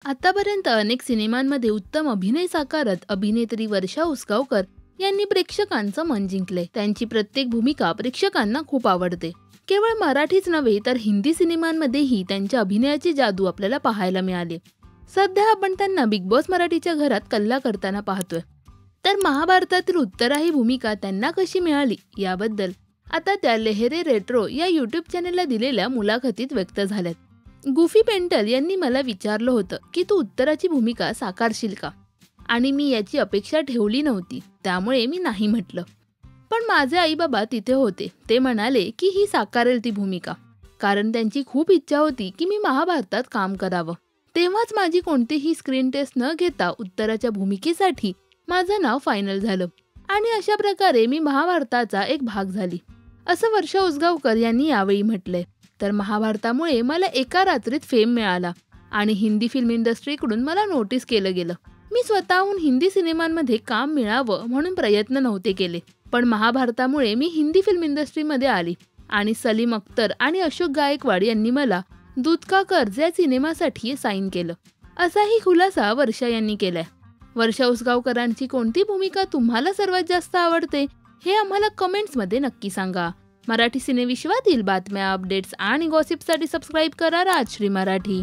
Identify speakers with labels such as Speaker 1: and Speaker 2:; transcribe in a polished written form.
Speaker 1: आतापर्यंत अनेक सिनेमांमध्ये उत्तम अभिनय साकारत अभिनेत्री वर्षा उसगावकर यांनी प्रेक्षकांचं मन जिंकले. त्यांची प्रत्येक भूमिका प्रेक्षकांना खूप आवडते. केवळ मराठीच नव्हे तर हिंदी सिनेमांमध्येही त्यांच्या अभिनयाची जादू आपल्याला पाहायला मिळाली. सध्या आपण त्यांना बिग बॉस मराठीच्या घरात कल्ला करताना पाहतोय. तर महाभारतातील उत्तरा ही भूमिका त्यांना कशी मिळाली याबद्दल आता त्या लेहरे रेट्रो या यूट्यूब चॅनलला दिलेल्या मुलाखतीत व्यक्त झाल्यात. गुफी पेंटल यांनी मला विचारलं होतं की तू उत्तराची भूमिका साकारशील का, आणि मी याची अपेक्षा ठेवली नव्हती, त्यामुळे मी नाही म्हटलं. पण माझे आई बाबा तिथे होते. ते म्हणाले की ही साकारेल ती भूमिका, कारण त्यांची खूप इच्छा होती की मी महाभारतात काम करावं. तेव्हाच माझी कोणतीही स्क्रीन टेस्ट न घेता उत्तराच्या भूमिकेसाठी माझं नाव फायनल झालं आणि अशा प्रकारे मी महाभारताचा एक भाग झाली, असं वर्षा उसगावकर यांनी यावेळी म्हटलंय. तर महाभारतामुळे मला एका रात्रीत फेम मिळाला आणि हिंदी फिल्म इंडस्ट्रीकडून मला नोटीस केलं गेलं. मी स्वतःहून हिंदी सिनेमांमध्ये काम मिळावं म्हणून प्रयत्न नव्हते केले, पण महाभारतामुळे मी हिंदी फिल्म इंडस्ट्रीमध्ये आली आणि सलीम अख्तर आणि अशोक गायकवाड यांनी मला दूध का कर्ज या सिनेमासाठी साईन केलं, असाही खुलासा वर्षा यांनी केलाय. वर्षा उसगावकरांची कोणती भूमिका तुम्हाला सर्वात जास्त आवडते हे आम्हाला कमेंट्समध्ये नक्की सांगा. मराठी सिनेविश्वातील बातम्या, अपडेट्स आणि गॉसिपसाठी सबस्क्राईब करा राजश्री मराठी.